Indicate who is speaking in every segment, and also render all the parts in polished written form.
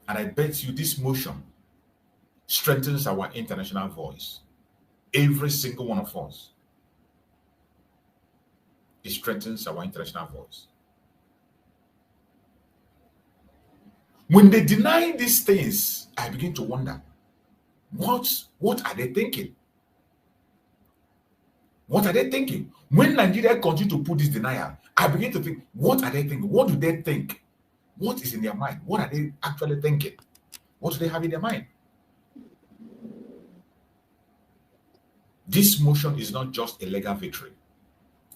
Speaker 1: And I bet you this motion strengthens our international voice. Every single one of us. It strengthens our international voice. When they deny these things, I begin to wonder, what are they thinking? What are they thinking? When Nigeria continue to put this denial, I begin to think, what are they thinking? What do they think? What is in their mind? What are they actually thinking? What do they have in their mind? This motion is not just a legal victory.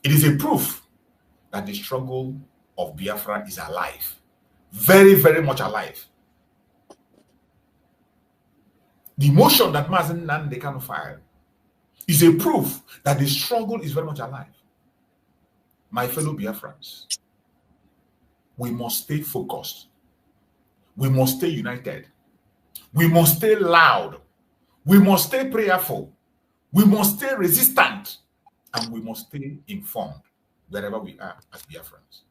Speaker 1: It is a proof that the struggle of Biafra is alive. Very, very much alive. The motion that Mazi Nnamdi Kanu filed is a proof that the struggle is very much alive. My fellow Biafrans, we must stay focused. We must stay united. We must stay loud. We must stay prayerful. We must stay resistant. And we must stay informed wherever we are as Biafrans.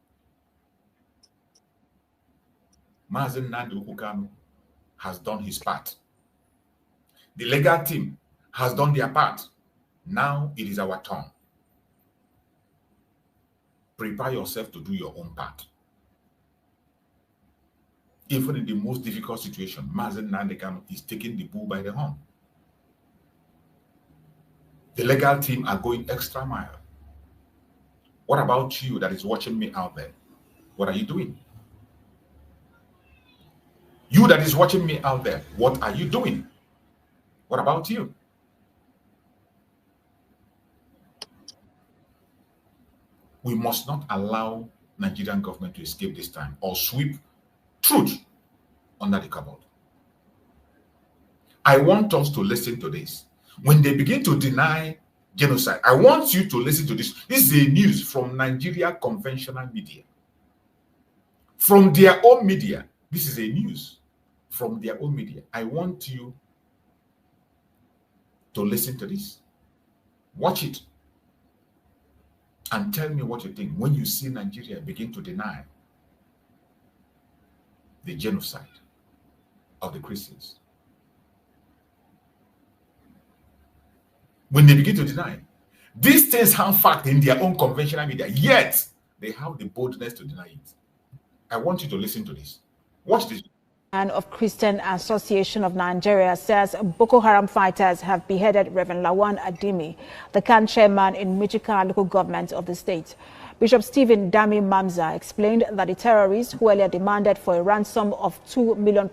Speaker 1: Mazi Nnamdi Kanu has done his part. The legal team has done their part. Now it is our turn. Prepare yourself to do your own part. Even in the most difficult situation, Mazi Nnamdi Kanu is taking the bull by the horn. The legal team are going extra mile. What about you that is watching me out there? What are you doing? You that is watching me out there, what are you doing? What about you? We must not allow Nigerian government to escape this time or sweep truth under the cupboard. I want us to listen to this. When they begin to deny genocide, I want you to listen to this. This is a news from Nigeria conventional media. From their own media. This is a news from their own media. I want you to listen to this. Watch it. And tell me what you think when you see Nigeria begin to deny the genocide of the Christians. When they begin to deny, these things have fact in their own conventional media, yet they have the boldness to deny it. I want you to listen to this. Watch this.
Speaker 2: And of Christian Association of Nigeria says Boko Haram fighters have beheaded Reverend Lawan Adimi, the CAN chairman in Michika local government of the state. Bishop Stephen Dami Mamza explained that the terrorists who earlier demanded for a ransom of £2 million,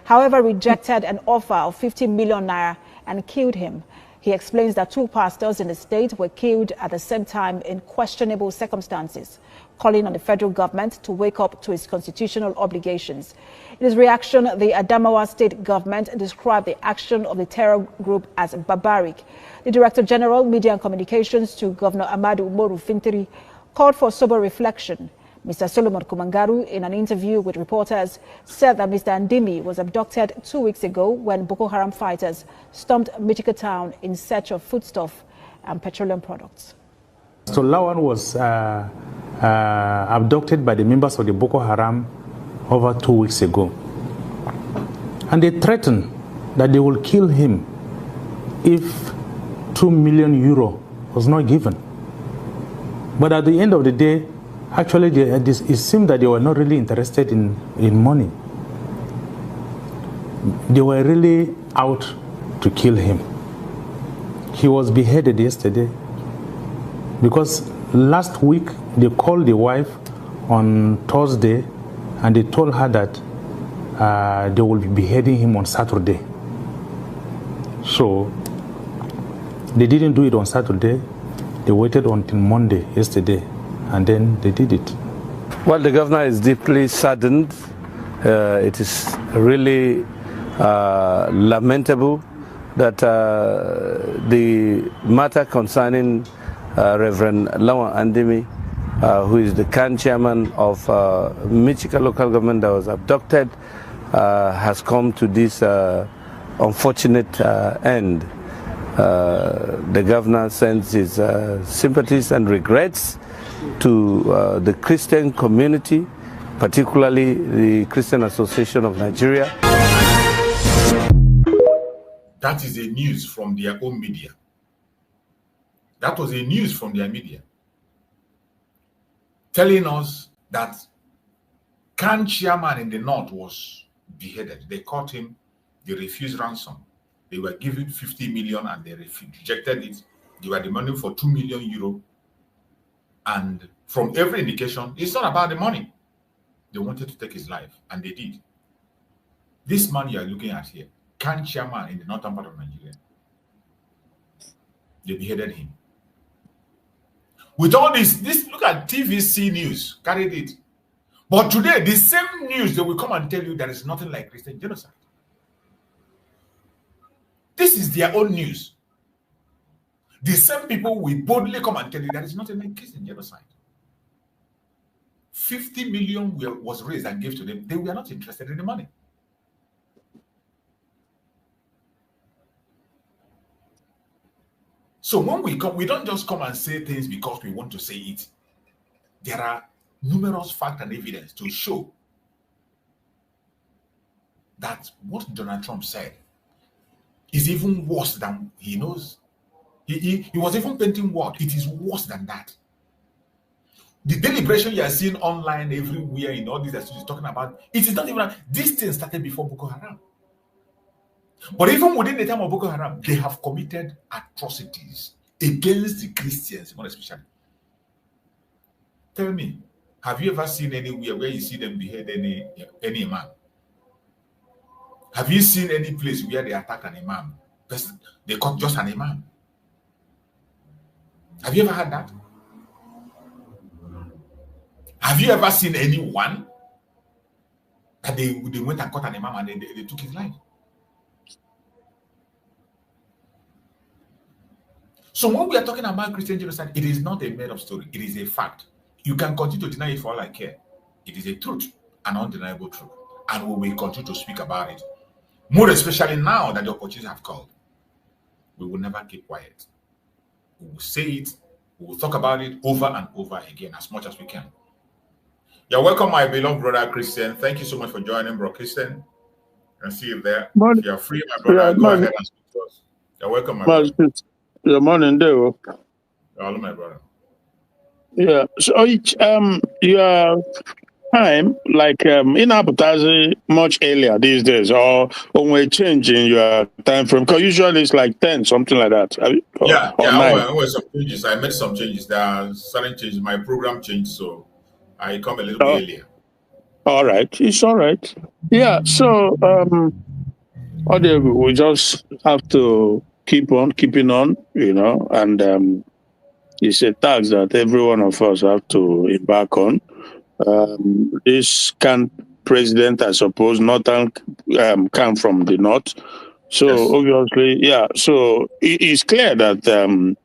Speaker 2: however, rejected an offer of 50 million naira and killed him. He explains that 2 pastors in the state were killed at the same time in questionable circumstances, calling on the federal government to wake up to its constitutional obligations. In his reaction, the Adamawa state government described the action of the terror group as barbaric. The Director General, Media and Communications to Governor Amadu Umoru Fintiri called for sober reflection. Mr. Solomon Kumangaru, in an interview with reporters, said that Mr. Andimi was abducted 2 weeks ago when Boko Haram fighters stormed Michika town in search of foodstuff and petroleum products.
Speaker 3: So Lawan was abducted by the members of the Boko Haram over 2 weeks ago. And they threatened that they will kill him if €2 million was not given. But at the end of the day, actually, it seemed that they were not really interested in money. They were really out to kill him. He was beheaded yesterday because last week they called the wife on Thursday and they told her that they will be beheading him on Saturday. So they didn't do it on Saturday. They waited until Monday, yesterday, and then they did it.
Speaker 4: Well, the governor is deeply saddened. It is really lamentable that the matter concerning Reverend Lawan Andimi, who is the CAN chairman of Michika local government that was abducted, has come to this unfortunate end. The governor sends his sympathies and regrets to the Christian community, particularly the Christian Association of Nigeria.
Speaker 1: That is a news from their own media. That was a news from their media, telling us that Kan chairman in the north was beheaded. They caught him, they refused ransom. They were given 50 million and they rejected it. They were demanding for 2 million euro. And from every indication, it's not about the money. They wanted to take his life, and they did. This man you are looking at here, Kan chairman in the northern part of Nigeria, they beheaded him. With all this, look at TVC news, carried it. But today, the same news, they will come and tell you there is nothing like Christian genocide. This is their own news. The same people will boldly come and tell you there is nothing like Christian genocide. 50 million was raised and gave to them. They were not interested in the money. So when we come, we don't just come and say things because we want to say it. There are numerous facts and evidence to show that what Donald Trump said is even worse than he knows. He was even painting what? It is worse than that. The deliberation you are seeing online everywhere in all these that he's talking about, it is not even, this thing started before Boko Haram. But even within the time of Boko Haram, they have committed atrocities against the Christians, more especially. Tell me, have you ever seen anywhere where you see them behead any imam? Have you seen any place where they attack an imam? They caught just an imam. Have you ever had that? Have you ever seen anyone that they went and caught an imam and they took his life? So when we are talking about Christian genocide, it is not a made-up story. It is a fact. You can continue to deny it for all I care. It is a truth, an undeniable truth. And we will continue to speak about it. More especially now that the opportunities have called. We will never keep quiet. We will say it. We will talk about it over and over again as much as we can. You're welcome, my beloved brother Christian. Thank you so much for joining, bro Christian. I see you there. If you're free, my brother, go ahead and speak to us. You're welcome, my brother.
Speaker 5: Good morning, Deo.
Speaker 1: Hello, my brother.
Speaker 5: Yeah. So your time, like in advertising much earlier these days, or when we're changing your time frame, because usually it's like 10, something like that.
Speaker 1: I went some changes. I made some changes. There are certain changes. My program changed, so I come a little bit earlier.
Speaker 5: All right. It's all right. Yeah. So we just have to keep on keeping on, and it's a task that every one of us have to embark on. This president, I suppose, northern come from the north. So yes. Obviously, yeah. So it's clear that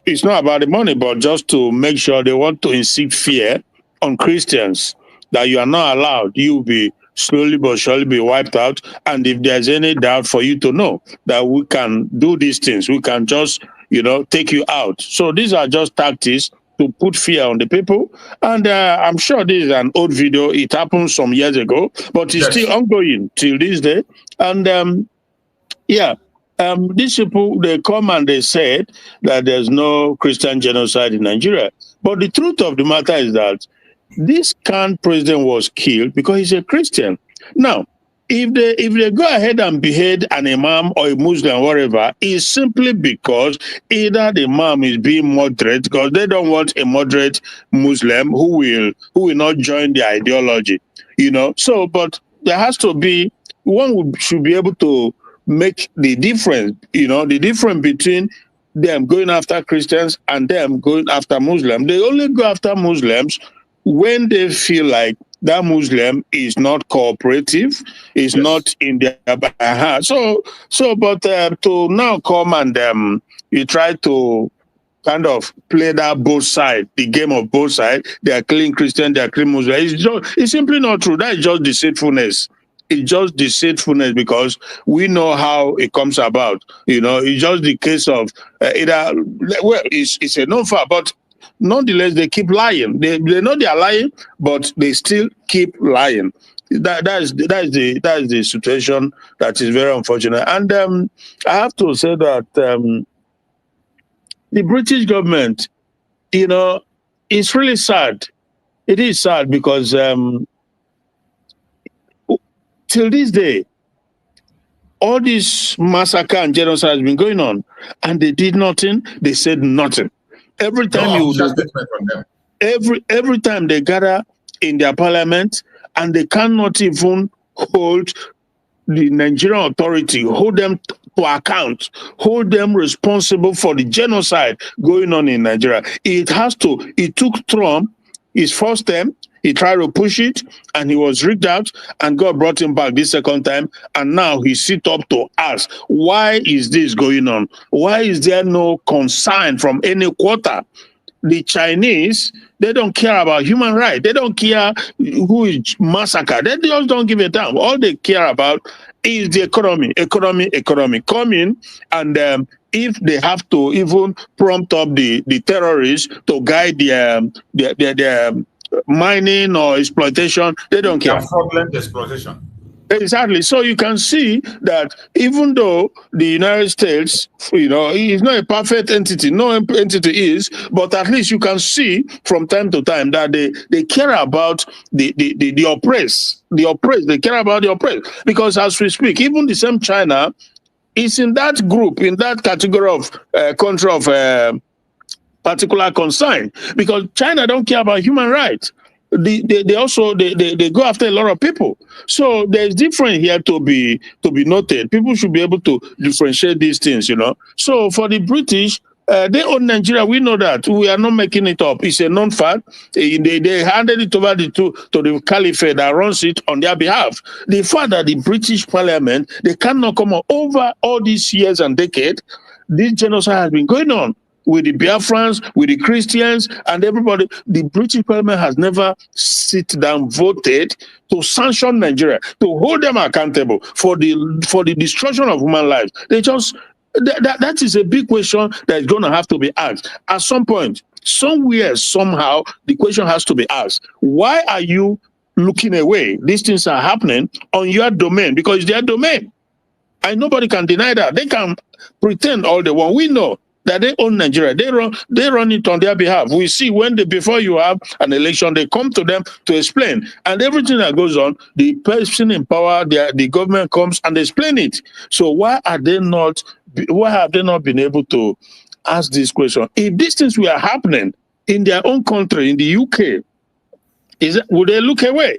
Speaker 5: it's not about the money, but just to make sure they want to incite fear on Christians that you are not allowed. You'll be slowly but surely be wiped out. And if there's any doubt, for you to know that we can do these things, we can just, take you out. So these are just tactics to put fear on the people. And I'm sure this is an old video. It happened some years ago, but it's still ongoing till this day. And these people, they come and they said that there's no Christian genocide in Nigeria. But the truth of the matter is that this Kan president was killed because he's a Christian. Now, if they go ahead and behead an imam or a Muslim, whatever, it's simply because either the imam is being moderate, because they don't want a moderate Muslim who will not join the ideology, So, but there has to be, one should be able to make the difference, the difference between them going after Christians and them going after Muslims. They only go after Muslims when they feel like that Muslim is not cooperative, is not in their heart. But to now come and you try to kind of play that both sides, the game of both sides. They are killing Christian, they are killing Muslim. It's simply not true. That is just deceitfulness. It's just deceitfulness because we know how it comes about. It's just the case of it's a no-fact, but nonetheless, they keep lying. They know they are lying, but they still keep lying. That's the situation that is very unfortunate. And I have to say that the British government, you know, it's really sad. It is sad because till this day, all this massacre and genocide has been going on, and they did nothing. They said nothing. Every time every time they gather in their parliament, and they cannot even hold the Nigerian authority, hold them to account, hold them responsible for the genocide going on in Nigeria. It took Trump his first term. He tried to push it, and he was rigged out, and God brought him back this second time, and now he sit up to ask, why is this going on? Why is there no concern from any quarter? The Chinese, they don't care about human rights. They don't care who is massacred. They just don't give a damn. All they care about is the economy. Come in, and if they have to even prompt up the terrorists to guide their mining or exploitation, they don't care.
Speaker 1: Fraudulent exploitation.
Speaker 5: Exactly. So you can see that even though the United States, you know, is not a perfect entity, no entity is, but at least you can see from time to time that they care about the oppressed. The oppressed, they care about the oppressed. Because as we speak, even the same China is in that group, in that category of country of particular concern, because China don't care about human rights. They also go after a lot of people. So there's difference here to be noted. People should be able to differentiate these things, you know. So for the British, they own Nigeria. We know that. We are not making it up. It's a known fact. They handed it over to the caliphate that runs it on their behalf. The fact that the British Parliament, they cannot come over all these years and decades, this genocide has been going on with the Biafrans, with the Christians, and everybody. The British Parliament has never sit down, voted to sanction Nigeria, to hold them accountable for the destruction of human lives. They just that is a big question that is going to have to be asked at some point, somewhere, somehow. The question has to be asked: why are you looking away? These things are happening on your domain because it's their domain, and nobody can deny that. They can pretend all they want. We know that they own Nigeria. They run it on their behalf. We see when before you have an election, they come to them to explain. And everything that goes on, the person in power, the government comes and explain it. So why have they not been able to ask this question? If these things were happening in their own country, in the UK, would they look away?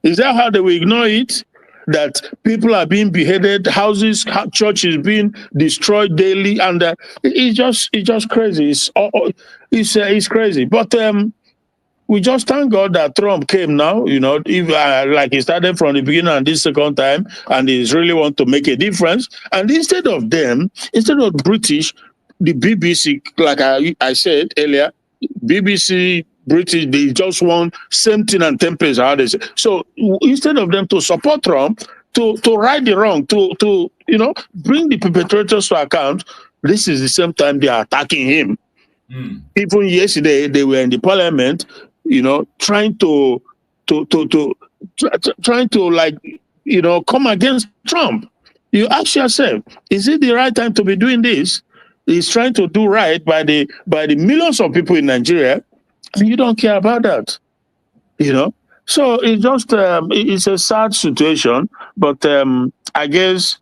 Speaker 5: Is that how they will ignore it? That people are being beheaded, houses, churches being destroyed daily, and it's just crazy. It's crazy. But we just thank God that Trump came now. You know, if like he started from the beginning and this second time, and he's really want to make a difference. And instead of British, the BBC, like I said earlier, BBC. British, they just want same thing and templates, how they say. So instead of them to support Trump, to right the wrong, to bring the perpetrators to account, this is the same time they are attacking him. Even yesterday, they were in the parliament, trying to come against Trump. You ask yourself, is it the right time to be doing this? He's trying to do right by the millions of people in Nigeria, and you don't care about that, So it's just it's a sad situation, but I guess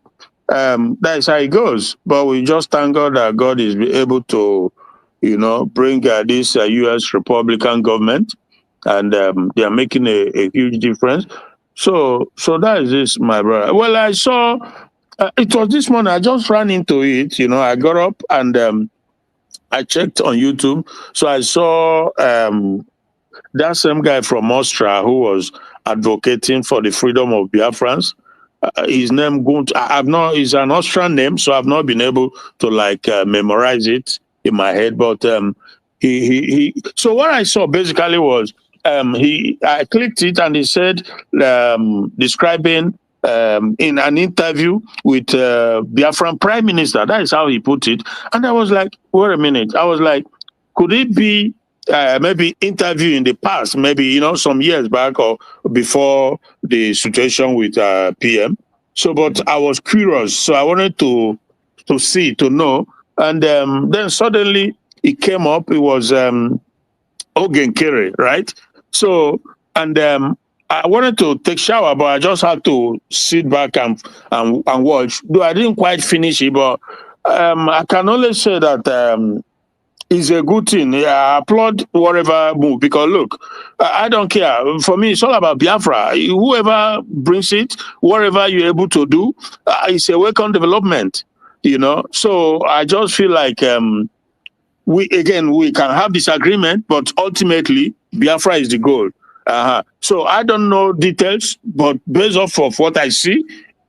Speaker 5: that's how it goes. But we just thank God that God is able to, bring this U.S. Republican government, and they are making a huge difference. So that is this, my brother. Well, I saw it was this morning. I just ran into it. I got up and I checked on YouTube. So I saw that same guy from Austria who was advocating for the freedom of Biafrans. His name is an Austrian name, so I've not been able to memorize it in my head. But he so what I saw basically was I clicked it and he said describing in an interview with Biafran Prime Minister. That is how he put it. And I was like, wait a minute. I was like, could it be maybe interview in the past, maybe, you know, some years back or before the situation with PM. So, but I was curious, so I wanted to see, to know, and then suddenly it came up. It was Ogenkere, right? So, and I wanted to take shower, but I just had to sit back and watch. Though I didn't quite finish it, but I can only say that it's a good thing. Yeah, I applaud whatever move, because look, I don't care. For me, it's all about Biafra. Whoever brings it, whatever you're able to do, it's a welcome development. You know, so I just feel like we can have disagreement, but ultimately Biafra is the goal. So I don't know details, but based off of what I see,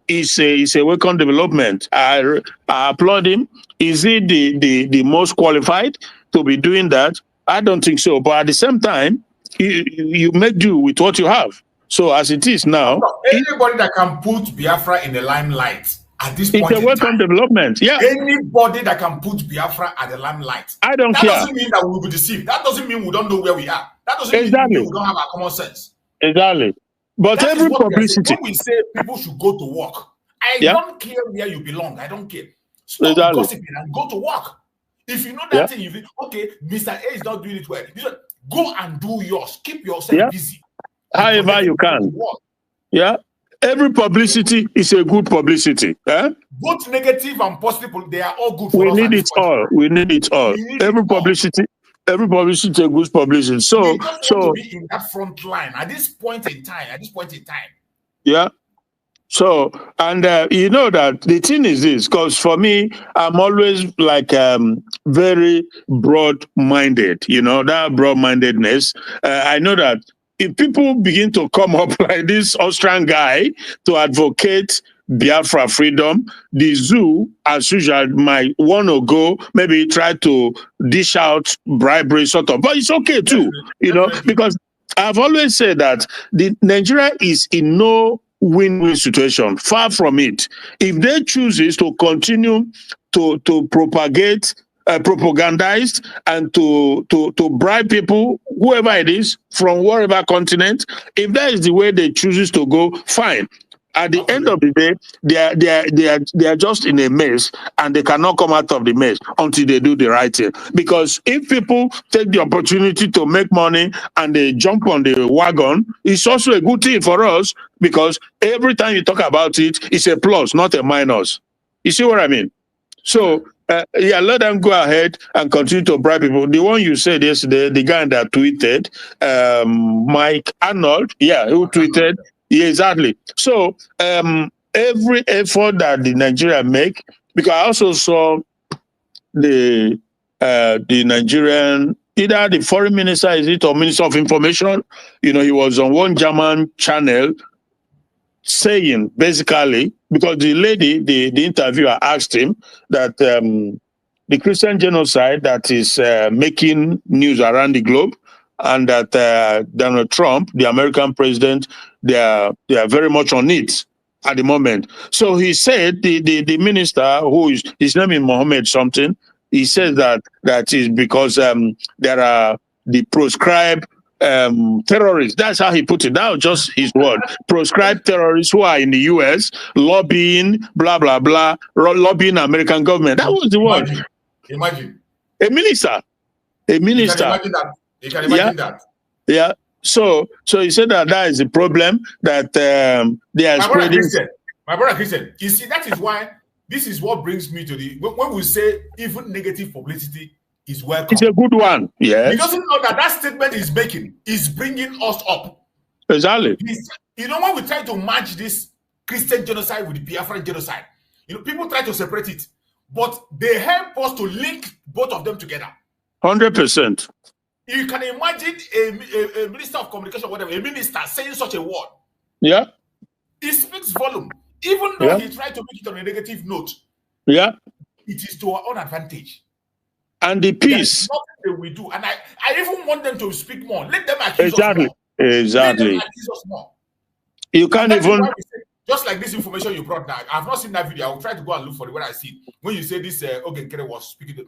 Speaker 5: it's a welcome development. I applaud him. Is he the most qualified to be doing that? I don't think so. But at the same time, you make do with what you have. So as it is now,
Speaker 1: anybody that can put Biafra in the limelight at this point,
Speaker 5: it's a welcome development. Yeah.
Speaker 1: Anybody that can put Biafra at the limelight.
Speaker 5: I don't care.
Speaker 1: That doesn't mean that we will be deceived. That doesn't mean we don't know where we are. That doesn't mean we don't have our common sense.
Speaker 5: Exactly. But that every publicity.
Speaker 1: When we say people should go to work, I don't care where you belong. I don't care. Stop gossiping and go to work. If you know that thing, you think, okay, Mr. A is not doing it well. Go and do yours. Keep yourself busy.
Speaker 5: However you can. Yeah. Every publicity is a good publicity.
Speaker 1: Both negative and positive, they are all good for us.
Speaker 5: We need it all. We need it all. Every publicity is a good publicity. So
Speaker 1: we just want to be in that front line at this point in time.
Speaker 5: Yeah. So, and you know that the thing is this, because for me, I'm always like very broad-minded, you know, that broad-mindedness. I know that if people begin to come up like this Austrian guy to advocate Biafra freedom, the zoo, as usual, might want to go, maybe try to dish out bribery sort of, but it's okay too, you know, because I've always said that Nigeria is in no win-win situation, far from it. If they choose to continue to propagate, propagandize, and to bribe people, whoever it is, from whatever continent, if that is the way they chooses to go, fine. At the end of the day, they are just in a mess, and they cannot come out of the mess until they do the right thing. Because if people take the opportunity to make money and they jump on the wagon, it's also a good thing for us, because every time you talk about it, it's a plus, not a minus. You see what I mean? So let them go ahead and continue to bribe people. The one you said yesterday, the guy that tweeted, Mike Arnold, who tweeted. Yeah, exactly. So every effort that the Nigeria make, because I also saw the Nigerian, either the foreign minister, is it, or minister of information, you know, he was on one German channel saying basically, because the lady, the interviewer asked him that the Christian genocide that is making news around the globe, and that Donald Trump, the American president, they are very much on it at the moment. So he said, the minister, who is, his name is Mohammed something, he says that is because there are the proscribed terrorists. That's how he put it. That was just his word. Proscribed terrorists who are in the US lobbying, blah, blah, blah, lobbying American government. That was the word.
Speaker 1: Imagine.
Speaker 5: A minister.
Speaker 1: You can imagine that. You can imagine that.
Speaker 5: Yeah. So he said that is the problem, that they are spreading.
Speaker 1: My brother Christian, you see, that is why this is what brings me to when we say even negative publicity is welcome.
Speaker 5: It's a good one. Yeah.
Speaker 1: He doesn't know that statement is making is bringing us up.
Speaker 5: Exactly.
Speaker 1: You know, when we try to match this Christian genocide with the Biafran genocide, you know, people try to separate it, but they help us to link both of them together.
Speaker 5: 100%.
Speaker 1: You can imagine a minister of communication, whatever, a minister saying such a word.
Speaker 5: Yeah.
Speaker 1: It speaks volume. Even though he tried to make it on a negative note.
Speaker 5: Yeah.
Speaker 1: It is to our own advantage.
Speaker 5: And the peace.
Speaker 1: Nothing we do. And I even want them to speak more. Let them accuse us more.
Speaker 5: Exactly.
Speaker 1: Let them accuse us more.
Speaker 5: You can't even.
Speaker 1: Just like this information you brought now. I've not seen that video. I will try to go and look for it when I see it. When you say this, Ogenkere was speaking to.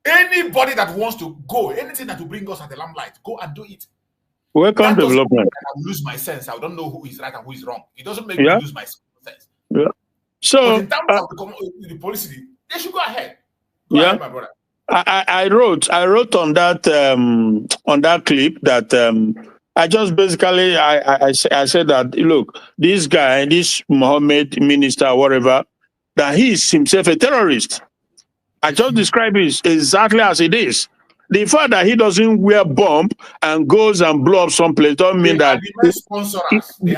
Speaker 1: Anybody that wants to go, anything that will bring us at the limelight, go and do it.
Speaker 5: Welcome development.
Speaker 1: I will lose my sense. I don't know who is right and who is wrong. It doesn't make me lose my sense.
Speaker 5: Yeah. So
Speaker 1: but in terms of the policy, they should go ahead. Go ahead, my brother.
Speaker 5: I wrote on that clip that I just basically I said that, look, this guy, this Mohammed minister or whatever, that he is himself a terrorist. I just describe it exactly as it is. The fact that he doesn't wear bomb and goes and blow up someplace don't mean that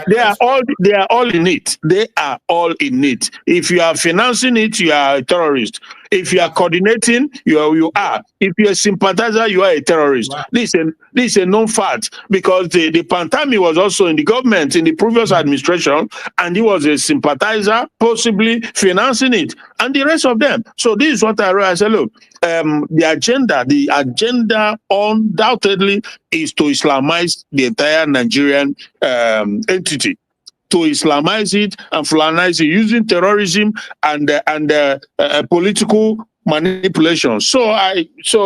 Speaker 5: they are all in it. They are all in it. If you are financing it, you are a terrorist. If you are coordinating, you are. If you're a sympathizer, you are a terrorist. Wow. This is a known fact, because the Pantami was also in the government in the previous administration, and he was a sympathizer, possibly financing it, and the rest of them. So this is what I wrote. I said, look, the agenda undoubtedly is to Islamize the entire Nigerian entity, to Islamize it and Fulanize it using terrorism and political manipulation. So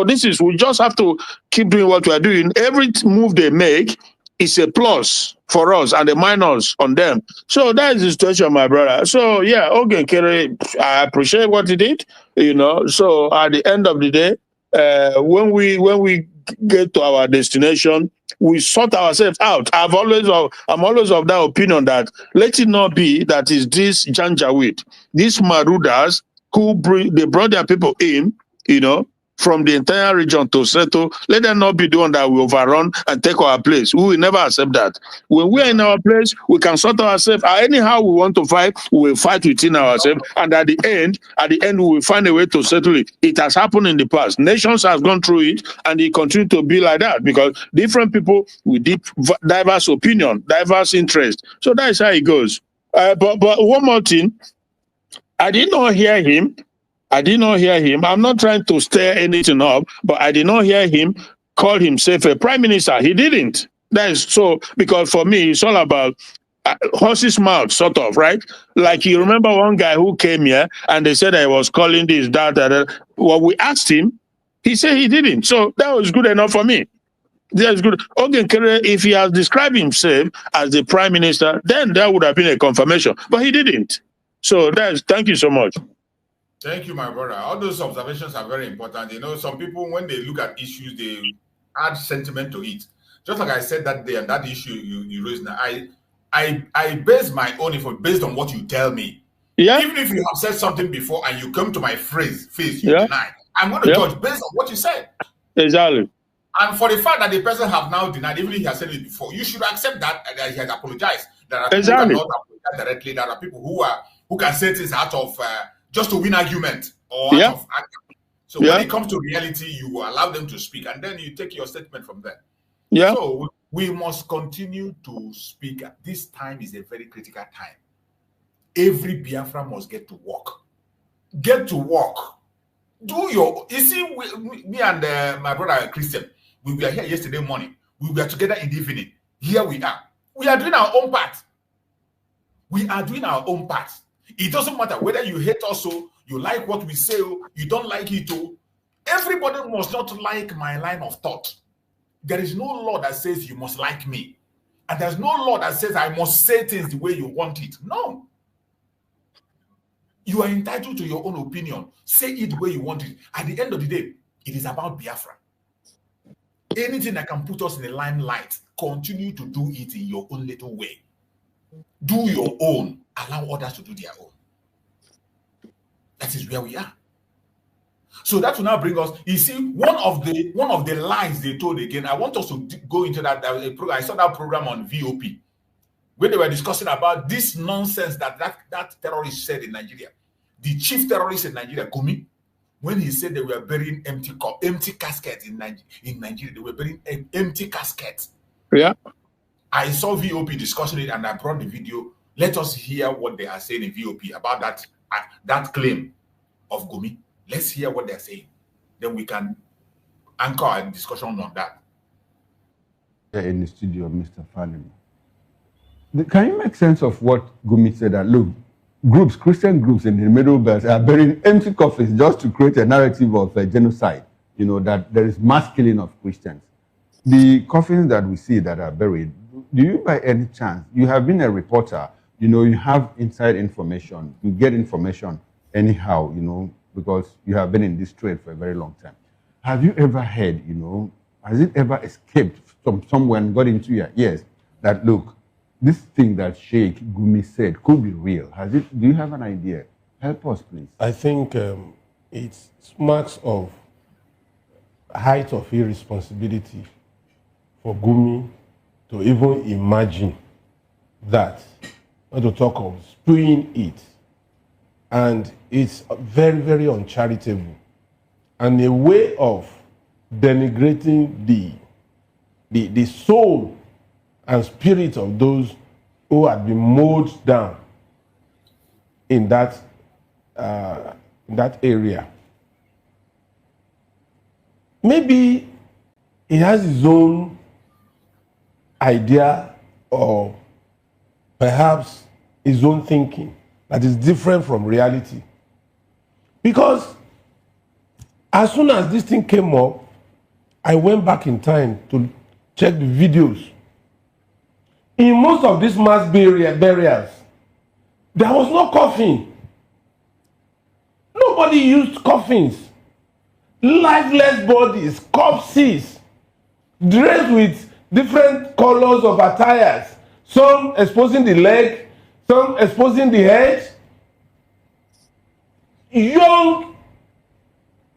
Speaker 5: this is, we just have to keep doing what we are doing. Every move they make is a plus for us and a minus on them. So that is the situation, my brother. So yeah, okay, Kere, I appreciate what he did. So at the end of the day, when we get to our destination, we sort ourselves out. I'm always of that opinion that let it not be that is this Janjaweed, these Marudas who brought their people in, from the entire region to settle. Let them not be the one that will overrun and take our place. We will never accept that. When we are in our place, we can sort ourselves. Anyhow we want to fight, we will fight within ourselves. And at the end, we will find a way to settle it. It has happened in the past. Nations have gone through it, and it continues to be like that because different people with diverse opinion, diverse interest. So that is how it goes. But one more thing, I did not hear him. I'm not trying to stir anything up, but I did not hear him call himself a prime minister. He didn't. That is so, because for me, it's all about horse's mouth, sort of, right? Like, you remember one guy who came here and they said I was calling this, that. Well, we asked him, he said he didn't. So that was good enough for me. That's good. Okay, if he has described himself as the prime minister, then that would have been a confirmation, but he didn't. So thank you so much.
Speaker 1: Thank you, my brother. All those observations are very important. Some people, when they look at issues, they add sentiment to it. Just like I said that day, and that issue you raised now, I base my own info based on what you tell me. Yeah. Even if you have said something before and you come to my face, you deny. I'm going to judge based on what you said.
Speaker 5: Exactly.
Speaker 1: And for the fact that the person have now denied, even if he has said it before, you should accept that he has apologized. There are people who cannot apologize directly. There are people who can say things out of just to win argument or out of argument. So when it comes to reality, you allow them to speak, and then you take your statement from there. Yeah. So we must continue to speak. This time is a very critical time. Every Biafran must get to work. Get to work. You see, me and my brother Christian, we were here yesterday morning. We were together in the evening. Here we are. We are doing our own part. We are doing our own part. It doesn't matter whether you hate us or you like what we say or you don't like it. Everybody must not like my line of thought. There is no law that says you must like me. And there's no law that says I must say things the way you want it. No. You are entitled to your own opinion. Say it the way you want it. At the end of the day, it is about Biafra. Anything that can put us in the limelight, continue to do it in your own little way. Do your own. Allow others to do their own. That is where we are. So that will now bring us. You see, one of the lies they told again. I want us to go into that. I saw that program on VOP where they were discussing about this nonsense that terrorist said in Nigeria. The chief terrorist in Nigeria, Gumi, when he said they were burying empty caskets in Nigeria, they were burying empty caskets.
Speaker 5: Yeah.
Speaker 1: I saw VOP discussing it and I brought the video. Let us hear what they are saying in VOP about that claim of Gumi. Let's hear what they're saying. Then we can anchor a discussion on that.
Speaker 6: In the studio, Mr. Falim. Can you make sense of what Gumi said? That look, Christian groups in the Middle Belt are burying empty coffins just to create a narrative of a genocide you know, that there is mass killing of Christians. The coffins that we see that are buried, do you by any chance, you have been a reporter, you know, you have inside information, you get information anyhow, you know, because you have been in this trade for a very long time. Have you ever heard, you know, has it ever escaped from someone, got into your ears that, look, this thing that Sheikh Gumi said could be real? Has it? Do you have an idea? Help us, please.
Speaker 7: I think it's marks of height of irresponsibility for Gumi to even imagine that, not to talk of spewing it. And it's very, very uncharitable and a way of denigrating the soul and spirit of those who had been mowed down in that area. Maybe he has his own idea or perhaps his own thinking that is different from reality. Because as soon as this thing came up, I went back in time to check the videos. In most of these mass burials, there was no coffin. Nobody used coffins. Lifeless bodies, corpses, dressed with different colors of attires, some exposing the leg, some exposing the head. Young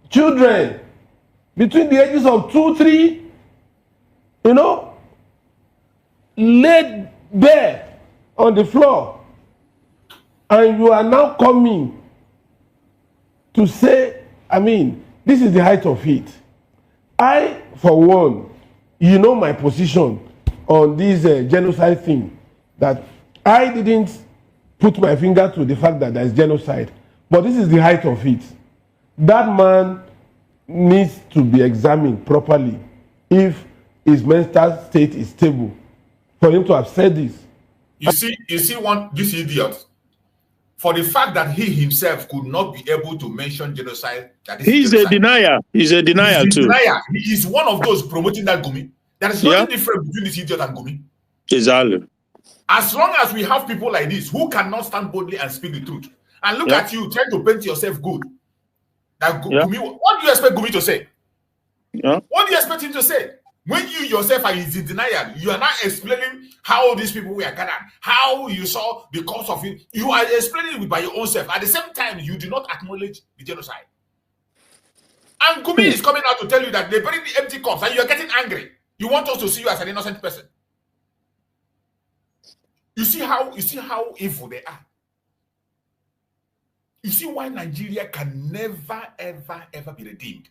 Speaker 7: children between the ages of 2, 3, you know, laid bare on the floor. And you are now coming to say, I mean, this is the height of it. I, for one, you know my position on this genocide thing, that I didn't put my finger to the fact that there is genocide, but this is the height of it. That man needs to be examined properly if his mental state is stable for him to have said this.
Speaker 1: You see this idiot, for the fact that he himself could not be able to mention genocide.
Speaker 5: He's genocide. A denier. He's a denier too.
Speaker 1: He is one of those promoting that Gumi. There is nothing different between this idiot and Gumi.
Speaker 5: Exactly.
Speaker 1: As long as we have people like this who cannot stand boldly and speak the truth, and look at you trying to paint yourself good. That Gumi, what do you expect Gumi to say? What do you expect him to say? When you yourself are in denial, you are not explaining how these people were gathered, how you saw the cause of it. You are explaining it by your own self. At the same time, you do not acknowledge the genocide. And Gumi is coming out to tell you that they buried the empty corpse and you are getting angry. You want us to see you as an innocent person. You see how evil they are. You see why Nigeria can never, ever, ever be redeemed.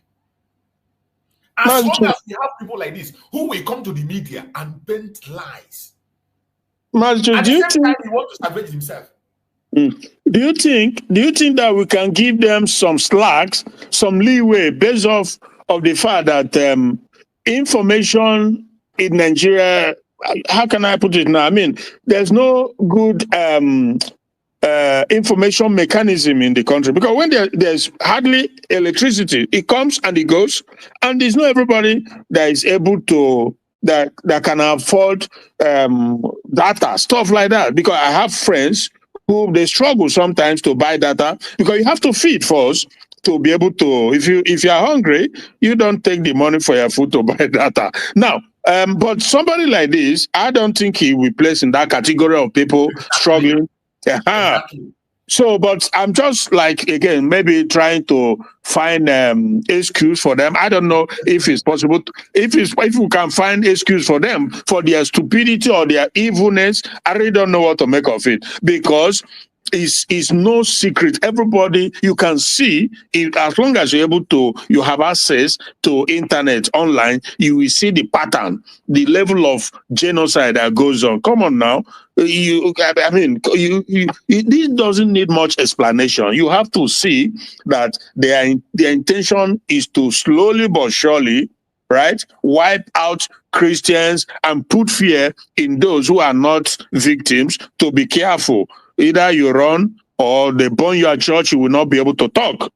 Speaker 1: As long as we have people like this who will come to the media and paint lies.
Speaker 5: Master,
Speaker 1: at the same time, he wants to salvage himself.
Speaker 5: Do you think that we can give them some slacks, some leeway based off of the fact that information in Nigeria, how can I put it now? I mean, there's no good information mechanism in the country, because when there's hardly electricity, it comes and it goes, and there's not everybody that is able to that can afford data, stuff like that. Because I have friends who they struggle sometimes to buy data, because you have to feed first to be able to. If you're hungry, you don't take the money for your food to buy data. Now, but somebody like this, I don't think he will place in that category of people struggling. Exactly. So, but I'm just like, again, maybe trying to find excuse for them. I don't know if it's possible. If we can find excuse for them for their stupidity or their evilness, I really don't know what to make of it, because it's no secret. Everybody, you can see it, as long as you're able to, you have access to internet online, you will see the pattern, the level of genocide that goes on. Come on now. This doesn't need much explanation. You have to see that their intention is to slowly but surely, right, wipe out Christians and put fear in those who are not victims to be careful. Either you run or they burn your church, you will not be able to talk.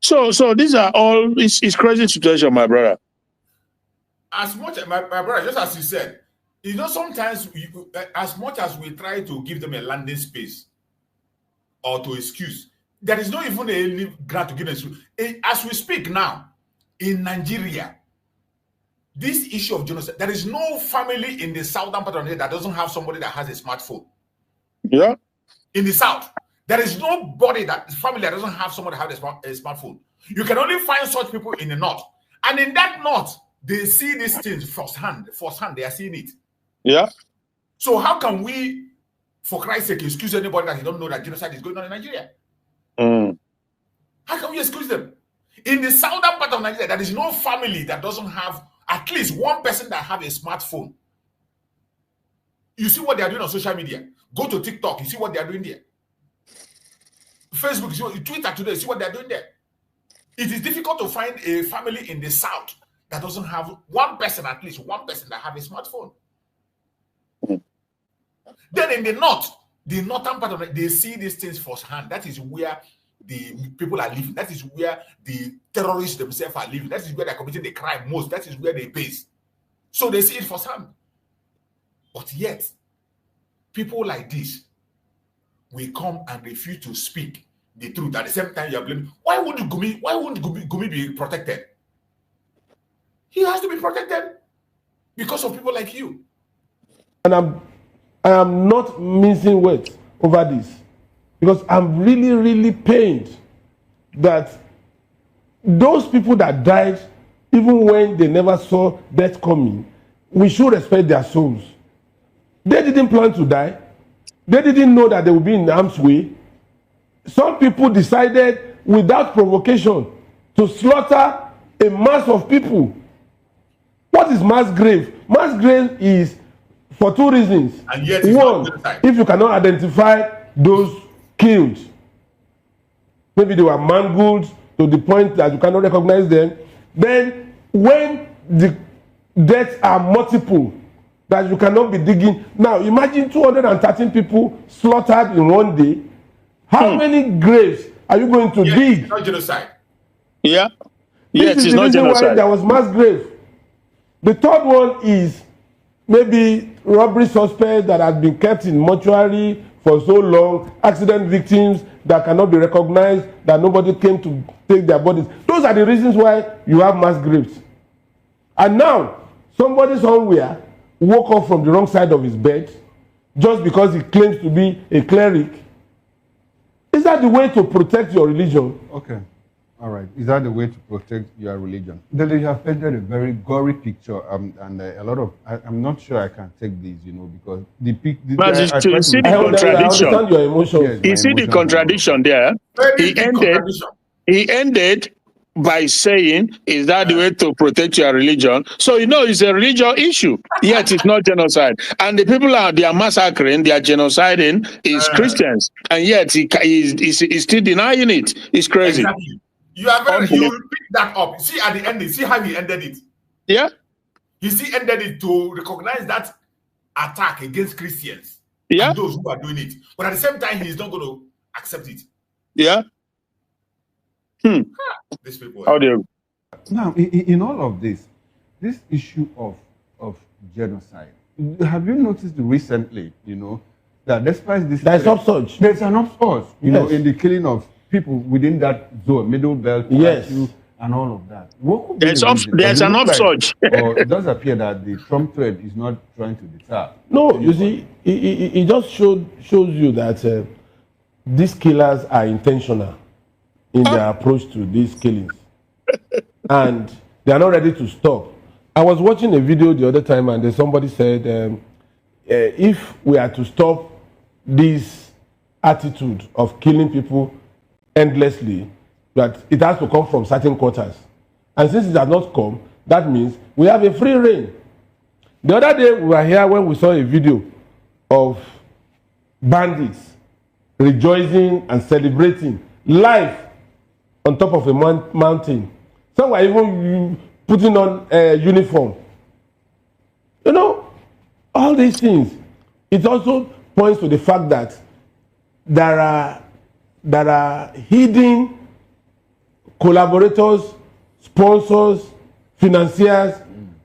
Speaker 5: So these are all, it's crazy situation, my brother.
Speaker 1: As much, my brother, just as you said, you know, sometimes as much as we try to give them a landing space or to excuse, there is not even a grant to give them. As we speak now, in Nigeria, this issue of genocide, there is no family in the southern part of Nigeria that doesn't have somebody that has a smartphone.
Speaker 5: Yeah.
Speaker 1: In the south, there is nobody family that doesn't have someone that has a smartphone. You can only find such people in the north. And in that north, they see these things firsthand, they are seeing it.
Speaker 5: Yeah.
Speaker 1: So how can we, for Christ's sake, excuse anybody that don't know that genocide is going on in Nigeria? How can we excuse them? In the southern part of Nigeria, there is no family that doesn't have at least one person that have a smartphone. You see what they are doing on social media. Go to TikTok, you see what they are doing there. Facebook, you see Twitter today, you see what they are doing there. It is difficult to find a family in the south that doesn't have one person, at least one person that have a smartphone. Then in the north, the northern part of it, they see these things firsthand. That is where the people are living. That is where the terrorists themselves are living. That is where they're committing the crime most. That is where they base. So they see it firsthand. But yet, people like this will come and refuse to speak the truth. At the same time, you are blaming. Why wouldn't Gumi be protected? He has to be protected because of people like you.
Speaker 7: And I am not mincing words over this, because I'm really, really pained that those people that died, even when they never saw death coming, we should respect their souls. They didn't plan to die. They didn't know that they would be in harm's way. Some people decided without provocation to slaughter a mass of people. What is mass grave? Mass grave is for two reasons.
Speaker 1: And yet
Speaker 7: one, if you cannot identify those killed, maybe they were mangled to the point that you cannot recognize them. Then when the deaths are multiple, that you cannot be digging. Now imagine 213 people slaughtered in one day. How many graves are you going to dig?
Speaker 1: It's not genocide.
Speaker 5: Yeah.
Speaker 7: This is the reason why there was mass grave. The third one is maybe robbery suspects that have been kept in mortuary for so long, accident victims that cannot be recognized, that nobody came to take their bodies. Those are the reasons why you have mass graves. And now, somebody somewhere woke up from the wrong side of his bed just because he claims to be a cleric. Is that the way to protect your religion?
Speaker 6: Okay. All right. Is that the way to protect your religion? Then you have painted a very gory picture, and a lot of. I'm not sure I can take this, because the picture.
Speaker 5: But you see the contradiction.
Speaker 7: I understand your emotions.
Speaker 6: Yes,
Speaker 5: you see the contradiction there. He ended by saying, "Is that the way to protect your religion?" So it's a religious issue. Yet it's not genocide, and the people they are massacring, they are genociding is Christians, and yet he's still denying it. It's crazy.
Speaker 1: Exactly. You pick that up. See at the end, see how he ended it.
Speaker 5: Yeah.
Speaker 1: He ended it to recognize that attack against Christians.
Speaker 5: Yeah.
Speaker 1: And those who are doing it. But at the same time, he's not going to accept it.
Speaker 5: Yeah.
Speaker 1: These people.
Speaker 5: How do you?
Speaker 6: Now, in all of this issue of genocide, have you noticed recently, that despite this,
Speaker 7: there's upsurge.
Speaker 6: There's an upsurge, in the killing of people within that zone, middle belt, and all of that.
Speaker 5: There's an upsurge.
Speaker 6: Or it does appear that the Trump threat is not trying to deter.
Speaker 7: No, you see, it just shows you that these killers are intentional in their approach to these killings, and they are not ready to stop. I was watching a video the other time, and then somebody said, if we are to stop this attitude of killing people endlessly, that it has to come from certain quarters. And since it has not come, that means we have a free reign. The other day we were here when we saw a video of bandits rejoicing and celebrating life on top of a mountain. Some were even putting on a uniform. All these things. It also points to the fact that there are hidden collaborators, sponsors, financiers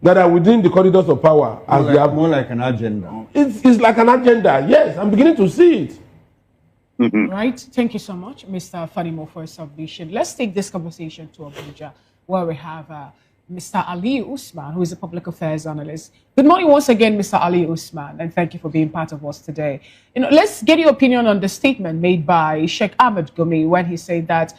Speaker 7: that are within the corridors of power. As they have
Speaker 6: more like an agenda.
Speaker 7: It's like an agenda. Yes, I'm beginning to see it.
Speaker 2: Right. Thank you so much, Mr. Fadimo, for your submission. Let's take this conversation to Abuja, where we have Mr. Ali Usman, who is a public affairs analyst. Good morning once again, Mr. Ali Usman, and thank you for being part of us today. Let's get your opinion on the statement made by Sheikh Ahmed Gumi when he said that,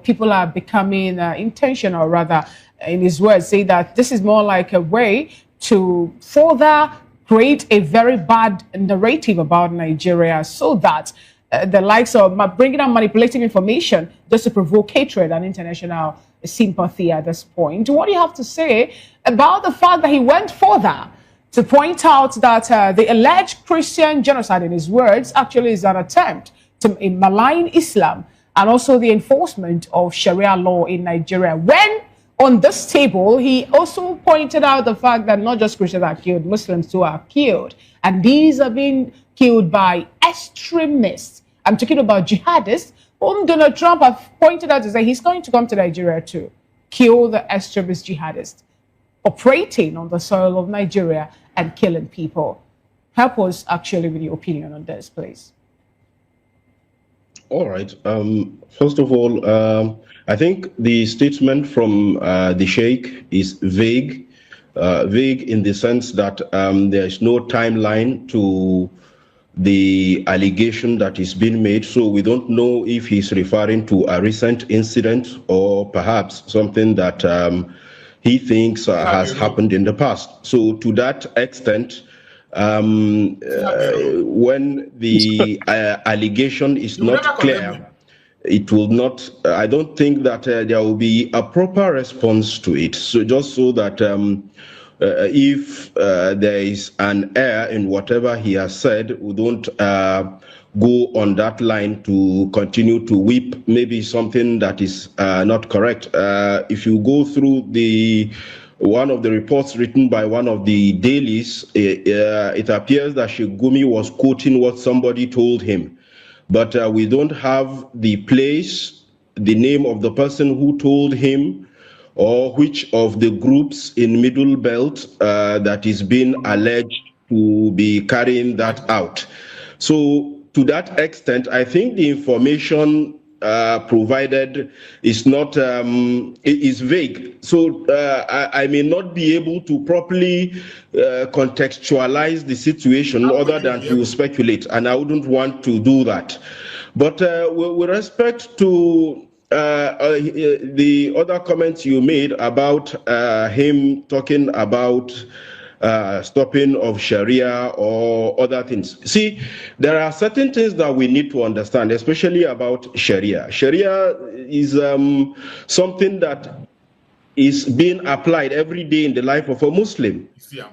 Speaker 2: people are becoming intentional, rather, in his words, say that this is more like a way to further create a very bad narrative about Nigeria so that the likes of bringing out manipulative information just to provoke hatred and international sympathy at this point. What do you have to say about the fact that he went further to point out that the alleged Christian genocide, in his words, actually is an attempt to malign Islam and also the enforcement of Sharia law in Nigeria? When on this table, he also pointed out the fact that not just Christians are killed, Muslims too are killed. And these are being killed by extremists. I'm talking about jihadists, whom Donald Trump has pointed out to say he's going to come to Nigeria to kill the extremist jihadists operating on the soil of Nigeria and killing people. Help us actually with your opinion on this, please.
Speaker 8: All right. First of all, I think the statement from the Sheikh is vague. Vague in the sense that there is no timeline to the allegation that is being made. So we don't know if he's referring to a recent incident or perhaps something that he thinks has happened in the past. So to that extent, when the allegation is not clear, it will not, I don't think that there will be a proper response to it. So just so that if there is an error in whatever he has said, we don't go on that line to continue to whip maybe something that is not correct. If you go through one of the reports written by one of the dailies, it appears that Sheikh Gumi was quoting what somebody told him. But we don't have the place, the name of the person who told him, or which of the groups in Middle Belt that is being alleged to be carrying that out. So to that extent, I think the information provided is not, is vague. So I may not be able to properly contextualize the situation other than to speculate, and I wouldn't want to do that. But with respect to the other comments you made about him talking about stopping of Sharia or other things. See, there are certain things that we need to understand, especially about Sharia. Sharia is something that is being applied every day in the life of a Muslim. So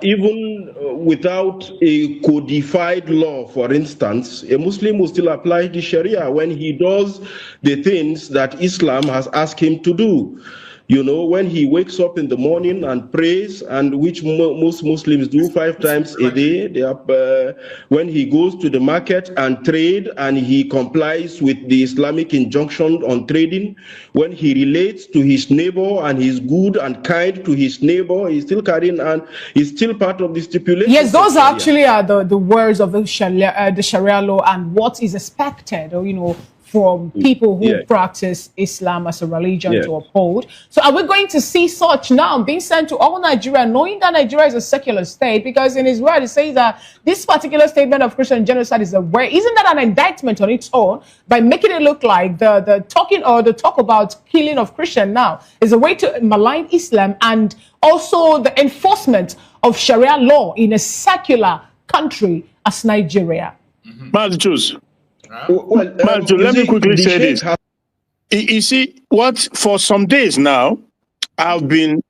Speaker 8: even without a codified law, for instance, a Muslim will still apply the Sharia when he does the things that Islam has asked him to do. When he wakes up in the morning and prays, and which most Muslims do 5 times a day, when he goes to the market and trade and he complies with the Islamic injunction on trading, when he relates to his neighbor and he's good and kind to his neighbor, he's still carrying and he's still part of the stipulation.
Speaker 2: Yes, those actually are the words of the Sharia law and what is expected, from people who practice Islam as a religion to uphold. So are we going to see such now being sent to all Nigeria, knowing that Nigeria is a secular state? Because in his word, it says that this particular statement of Christian genocide is a way. Isn't that an indictment on its own by making it look like the talk about killing of Christian now is a way to malign Islam and also the enforcement of Sharia law in a secular country as Nigeria?
Speaker 5: Well, let me quickly say this. You see, for some days now, I've been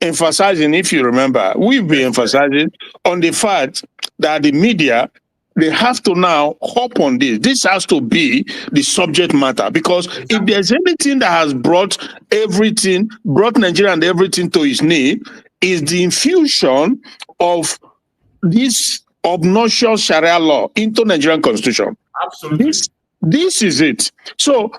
Speaker 5: emphasizing, if you remember, we've been emphasizing on the fact that the media, they have to now hop on this. This has to be the subject matter, because if there's anything that has brought Nigeria and everything to its knee, is the infusion of this obnoxious Sharia law into Nigerian constitution.
Speaker 1: Absolutely.
Speaker 5: This is it. So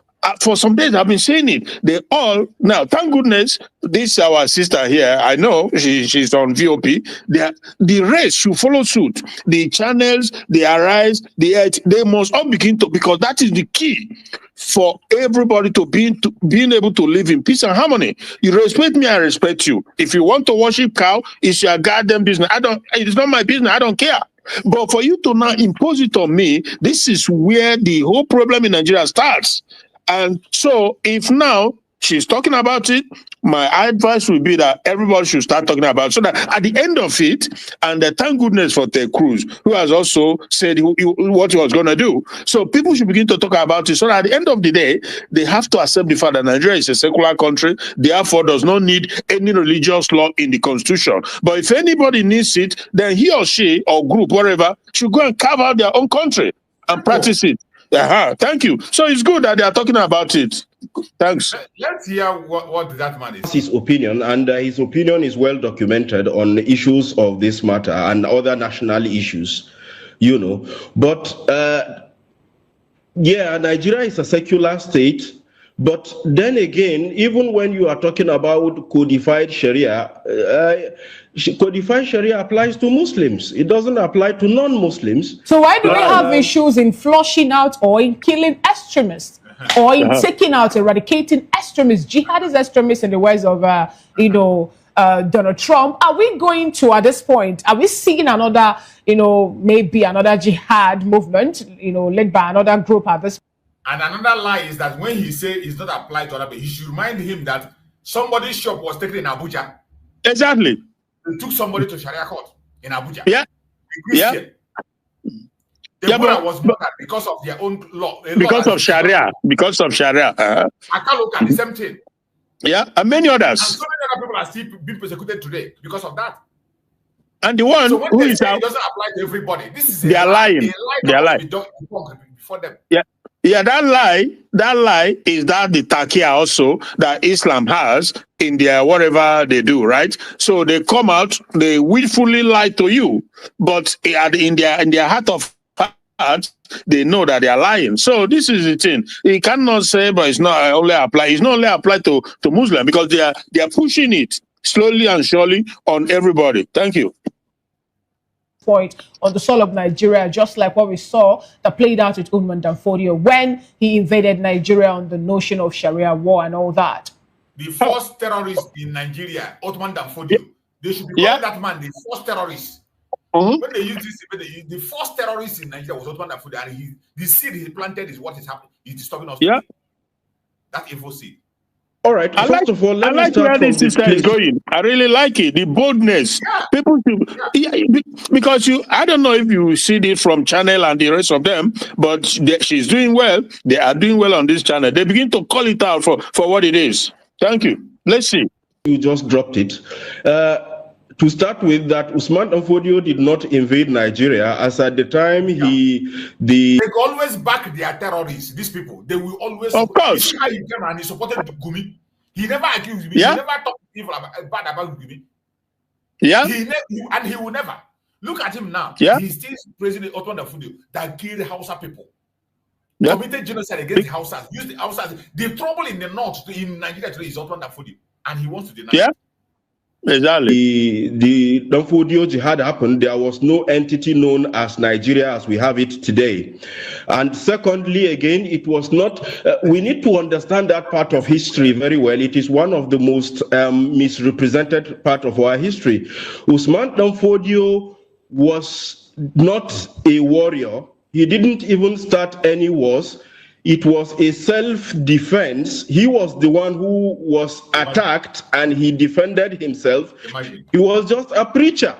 Speaker 5: for some days I've been saying it. They all now, thank goodness, this our sister here. I know she's on VOP. The rest should follow suit. The channels, the Arise, the Edge, they must all begin to, because that is the key for everybody to being able to live in peace and harmony. You respect me, I respect you. If you want to worship cow, it's your goddamn business. It's not my business. I don't care. But for you to now impose it on me, this is where the whole problem in Nigeria starts. And so if now she's talking about it, my advice would be that everybody should start talking about it, so that at the end of it, and thank goodness for Ted Cruz, who has also said what he was going to do. So people should begin to talk about it, so that at the end of the day, they have to accept the fact that Nigeria is a secular country, therefore does not need any religious law in the constitution. But if anybody needs it, then he or she or group, whatever, should go and carve out their own country and practice it. Thank you. So it's good that they are talking about it. Thanks.
Speaker 1: Let's hear what that man is.
Speaker 8: His opinion, and his opinion is well documented on issues of this matter and other national issues, you know. But yeah, Nigeria is a secular state. But then again, even when you are talking about codified Sharia, codified Sharia applies to Muslims. It doesn't apply to non-Muslims.
Speaker 9: So why do we have issues in flushing out or in killing extremists, or in taking out, eradicating extremists, jihadist extremists in the words of, Donald Trump? Are we going to, at this point, are we seeing another, maybe another jihad movement, led by another group at this point?
Speaker 1: And another lie is that when he say it's not applied to other people, he should remind him that somebody's shop was taken in Abuja.
Speaker 5: Exactly.
Speaker 1: They took somebody to Sharia court in Abuja.
Speaker 5: Yeah.
Speaker 1: Yeah. The woman was murdered because of their own law.
Speaker 5: Because of Sharia. Because of Sharia.
Speaker 1: Akaloka, the same thing.
Speaker 5: Yeah, and many others.
Speaker 1: And so many other people are still being persecuted today because of that.
Speaker 5: And the one
Speaker 1: who
Speaker 5: is
Speaker 1: out, it doesn't apply to everybody. This is
Speaker 5: they are lying. They are lying.
Speaker 7: Before them.
Speaker 5: Yeah. Yeah, that lie is that the taqiyya also that Islam has in their whatever they do, right? So they come out, they willfully lie to you, but in their heart of hearts, they know that they are lying. So this is the thing. You cannot say, but it's not only applied. It's not only applied to Muslim, because they are pushing it slowly and surely on everybody. Thank you.
Speaker 9: Point on the soil of Nigeria, just like what we saw that played out with Nnamdi Kanu when he invaded Nigeria on the notion of Sharia war and all that.
Speaker 1: The first terrorist in Nigeria, Nnamdi Kanu, they should be calling that man the first terrorist. When they use this, the first terrorist in Nigeria was Nnamdi Kanu, and the seed he planted is what is happening. It is stopping us.
Speaker 5: Yeah, that
Speaker 1: evil seed.
Speaker 8: All right. First of all, let me start
Speaker 5: where this sister is going. I really like it. The boldness. Yeah. People should, because I don't know if you see it from Channel and the rest of them, but she's doing well. They are doing well on this channel. They begin to call it out for what it is. Thank you. Let's see.
Speaker 8: You just dropped it. To start with, that Usman Danfodio did not invade Nigeria, as at the time they
Speaker 1: always back their terrorists. These people, they will always.
Speaker 5: Of course.
Speaker 1: He came and he supported Gumi. He never accused me.
Speaker 5: Yeah.
Speaker 1: He never talked bad about Gumi.
Speaker 5: Yeah.
Speaker 1: And he will never. Look at him now.
Speaker 5: Yeah.
Speaker 1: He's still praising Nnamdi Kanu that killed Hausa people.
Speaker 5: Yeah.
Speaker 1: Committed genocide against the Hausas. Used the Hausas. The trouble in the north in Nigeria today is Nnamdi Kanu, and he wants to deny.
Speaker 5: Yeah. Exactly.
Speaker 8: The Danfodio jihad happened, there was no entity known as Nigeria as we have it today. And secondly, again, it was not, we need to understand that part of history very well. It is one of the most misrepresented part of our history. Usman Danfodio was not a warrior. He didn't even start any wars. It was a self-defense. He was the one who was attacked and he defended himself. He was just a preacher.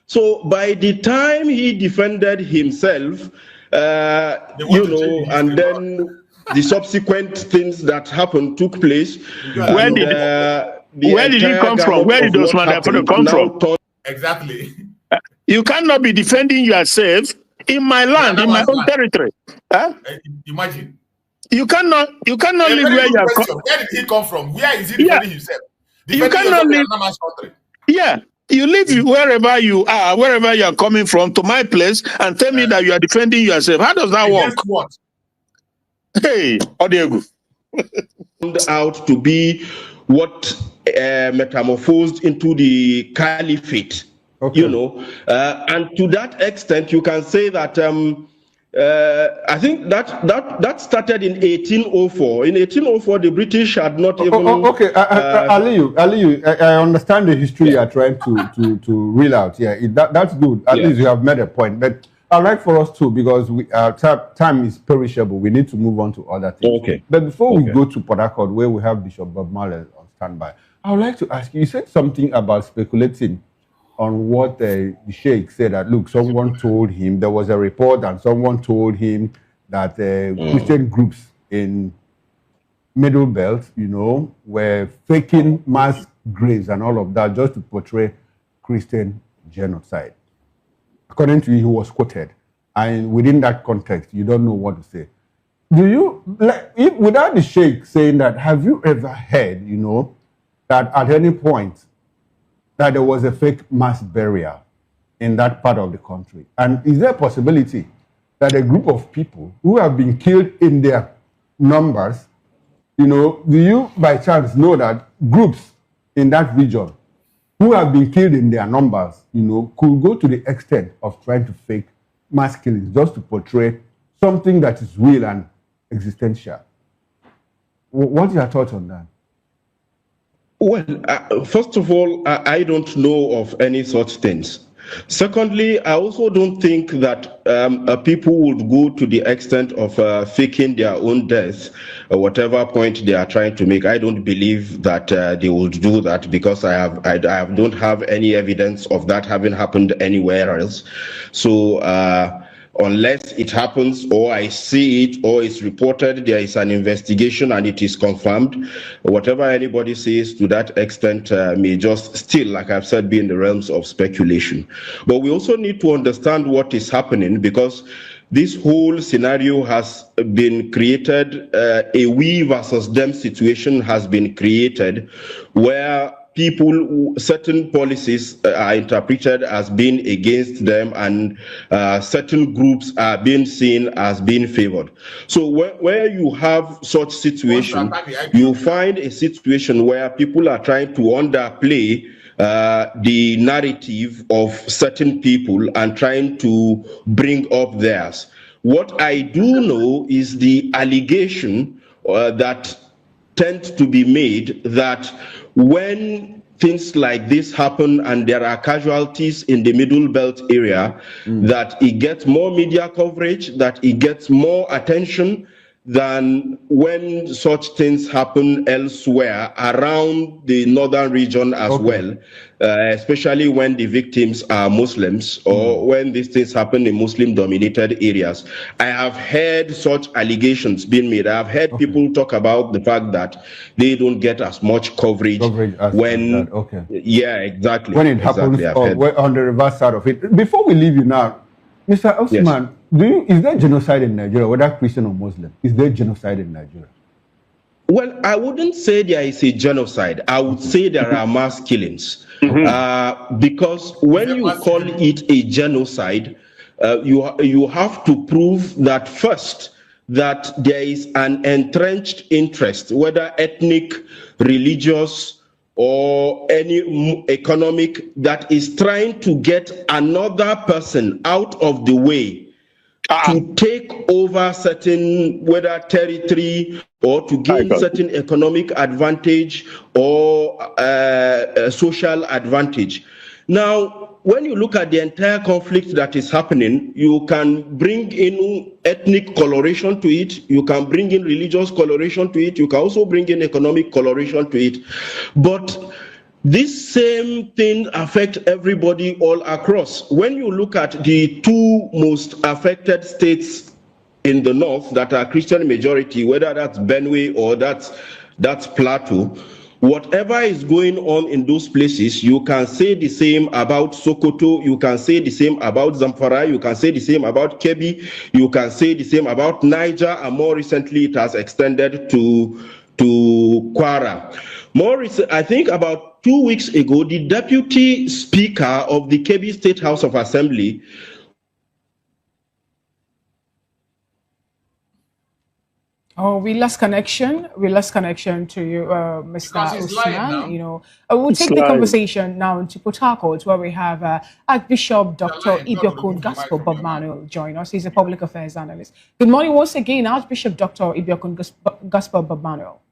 Speaker 8: So by the time he defended himself, and then the subsequent things that happened took place.
Speaker 5: Where did he come from? Where did those men come from?
Speaker 1: Exactly.
Speaker 5: You cannot be defending yourself in my land, in my own territory. Huh?
Speaker 1: Imagine.
Speaker 5: You cannot live where you are.
Speaker 1: Where did he come from? Where is he defending himself?
Speaker 5: You cannot live. Yeah, you live wherever you are coming from, to my place, and tell me that you are defending yourself. How does that work?
Speaker 1: What?
Speaker 5: Hey, Odiego.
Speaker 8: out to be what metamorphosed into the caliphate.
Speaker 6: Okay.
Speaker 8: You know, and to that extent, you can say that I think that started in 1804. In 1804, the British had not even.
Speaker 6: Okay, Aliyu, I understand the history you are trying to reel out. Yeah, that's good. At least you have made a point. But I'd like for us to, because time is perishable, we need to move on to other things.
Speaker 8: Okay.
Speaker 6: But before we go to Port Harcourt, where we have Bishop Bob Marley on standby, I would like to ask you said something about speculating on what the Sheikh said, that, look, someone told him, there was a report and someone told him that Christian groups in Middle Belt, you know, were faking mass graves and all of that just to portray Christian genocide. According to you, he was quoted. And within that context, you don't know what to say. Do you, without the Sheikh saying that, have you ever heard, you know, that at any point that there was a fake mass burial in that part of the country? And is there a possibility that a group of people who have been killed in their numbers, you know, do you by chance know that groups in that region who have been killed in their numbers, you know, could go to the extent of trying to fake mass killings just to portray something that is real and existential? What's your thoughts on that?
Speaker 8: Well, first of all, I don't know of any such things. Secondly, I also don't think that people would go to the extent of faking their own death, whatever point they are trying to make. I don't believe that they would do that, because I don't have any evidence of that having happened anywhere else. So unless it happens, or I see it, or it's reported, there is an investigation and it is confirmed, whatever anybody says to that extent may just still, like I've said, be in the realms of speculation. But we also need to understand what is happening, because this whole scenario has been created, a we versus them situation has been created, where certain policies are interpreted as being against them, and certain groups are being seen as being favored. So where you have such situation, you find a situation where people are trying to underplay the narrative of certain people and trying to bring up theirs. What I do know is the allegation that tends to be made that when things like this happen and there are casualties in the Middle Belt area, that it gets more media coverage, that it gets more attention than when such things happen elsewhere around the northern region as well, especially when the victims are Muslims, or when these things happen in Muslim-dominated areas. I have heard such allegations being made. I have heard people talk about the fact that they don't get as much coverage as when,
Speaker 6: that.
Speaker 8: Yeah, exactly.
Speaker 6: When it happens on the reverse side of it. Before we leave you now, Mr. Osman, is there genocide in Nigeria, whether Christian or Muslim? Is there genocide in Nigeria?
Speaker 8: Well, I wouldn't say there is a genocide. I would say there are mass killings. Because when you call it a genocide, you have to prove that first, that there is an entrenched interest, whether ethnic, religious, or any economic, that is trying to get another person out of the way to take over certain, whether territory, or to gain certain economic advantage or social advantage. Now, when you look at the entire conflict that is happening, you can bring in ethnic coloration to it, you can bring in religious coloration to it, you can also bring in economic coloration to it. But this same thing affects everybody all across. When you look at the two most affected states in the north that are Christian majority, whether that's Benue or that's Plateau, whatever is going on in those places, you can say the same about Sokoto, you can say the same about Zamfara, you can say the same about Kebbi, you can say the same about Niger, and more recently it has extended to Kwara. More recent, I think about 2 weeks ago, the deputy speaker of the Kebbi State House of
Speaker 9: Oh, we lost connection. We lost connection to you, Mr. Usman. You know, we'll take the conversation now into Port Harcourt, where we have Archbishop Dr. Ibiokun Gospel Bob Manuel join us. He's a public affairs analyst. Good morning once again, Archbishop Dr. Ibiokun Gospel Bob Manuel.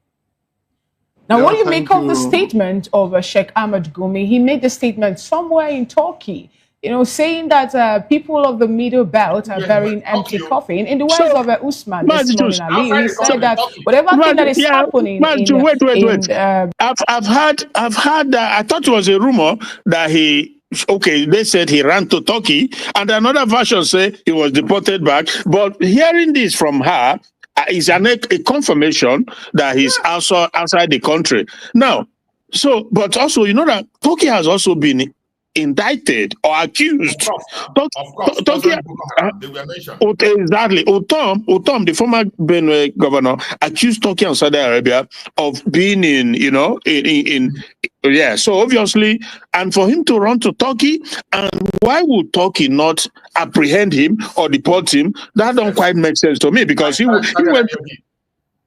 Speaker 9: Now, what do you make of the statement of Sheikh Ahmed Gumi? He made the statement somewhere in Turkey, you know, saying that people of the Middle Belt are burying empty coffin. In the words of Usman this morning, Ali, he said that whatever thing that is happening
Speaker 5: wait. I've heard that. I thought it was a rumor that they said he ran to Turkey, and another version say he was deported back. But hearing this from her is a confirmation that he's also outside the country now. So, but also, you know that Turkey has also been indicted or accused.
Speaker 1: Of course, they were mentioned.
Speaker 5: Exactly. Utom, the former Benue governor, accused Turkey and Saudi Arabia of being yeah. So obviously, and for him to run to Turkey, and why would Turkey not apprehend him or deport him? That don't quite make sense to me, because he went.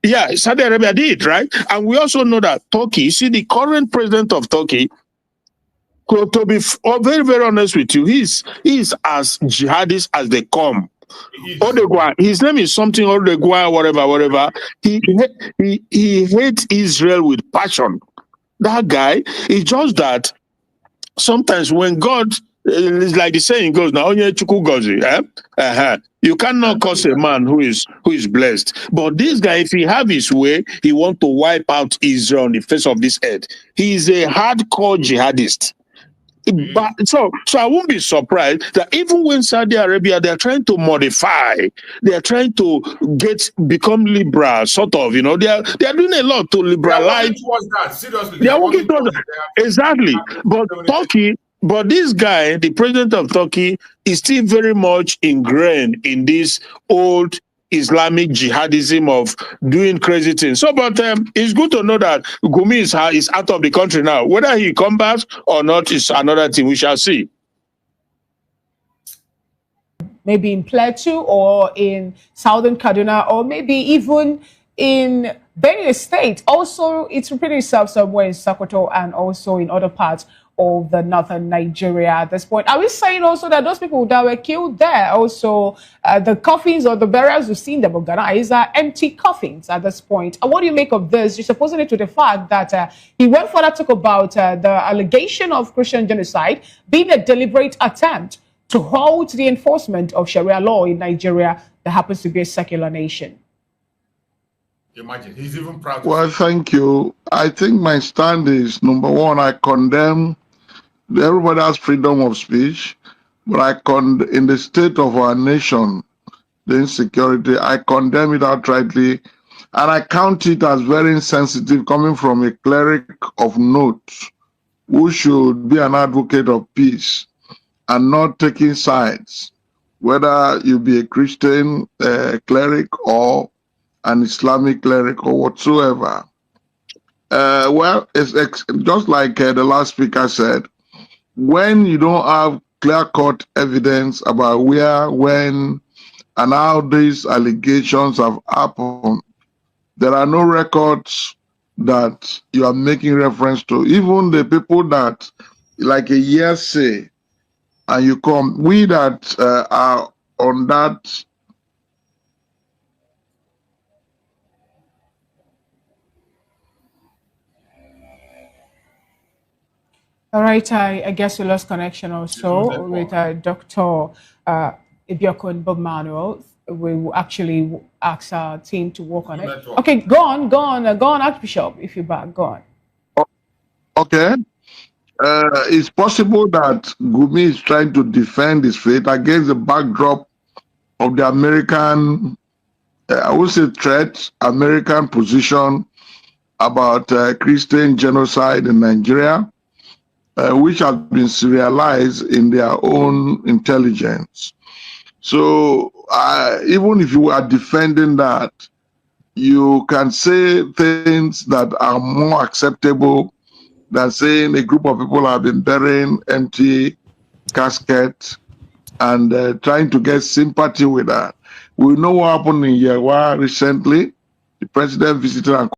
Speaker 5: Yeah, Saudi Arabia did, right? And we also know that Turkey, see, the current president of Turkey, to be very, very honest with you, he's as jihadist as they come. Odegwa, his name is something Odegwa, whatever. He hates Israel with passion. That guy is just that sometimes when God, it's like the saying goes, now you cannot curse a man who is blessed. But this guy, if he have his way, he want to wipe out Israel on the face of this earth. He is a hardcore jihadist. But so I won't be surprised that even when Saudi Arabia, they're trying to modify, they're trying to become liberal, sort of, you know, they're doing a lot to liberalize.
Speaker 1: Seriously,
Speaker 5: they are working towards that. Exactly. But Turkey, but this guy, the president of Turkey, is still very much ingrained in this old Islamic jihadism of doing crazy things. So, but it's good to know that Gumi is out of the country now. Whether he comes back or not is another thing. We shall see.
Speaker 9: Maybe in Plateau or in Southern Kaduna, or maybe even in Benue State. Also, it's repeating itself somewhere in Sokoto and also in other parts of the northern Nigeria at this point. Are we saying also that those people that were killed there, also the coffins or the burials we've seen them organize are empty coffins at this point? And what do you make of this? You're supposing it to the fact that he went further to talk about the allegation of Christian genocide being a deliberate attempt to halt the enforcement of Sharia law in Nigeria that happens to be a secular nation.
Speaker 1: Imagine, he's even proud.
Speaker 10: Well, thank you. I think my stand is, number one, I condemn. Everybody has freedom of speech, but in the state of our nation, the insecurity, I condemn it outrightly, and I count it as very insensitive coming from a cleric of note who should be an advocate of peace and not taking sides, whether you be a Christian cleric or an Islamic cleric or whatsoever. Well, it's just like the last speaker said, when you don't have clear-cut evidence about where, when, and how these allegations have happened, there are no records that you are making reference to. Even the people that, like a year say, and you come, we that are on that.
Speaker 9: All right, I guess we lost connection also with Dr. Ibiokun Bob Manuel. We will actually ask our team to work on it. Okay, go on, Archbishop, if you're back, go on.
Speaker 10: Okay. It's possible that Gumi is trying to defend his faith against the backdrop of the American, I would say threat, American position about Christian genocide in Nigeria, which has been serialized in their own intelligence. So even if you are defending that, you can say things that are more acceptable than saying a group of people have been burying empty caskets and trying to get sympathy with that. We know what happened in Yewa recently, the president visited and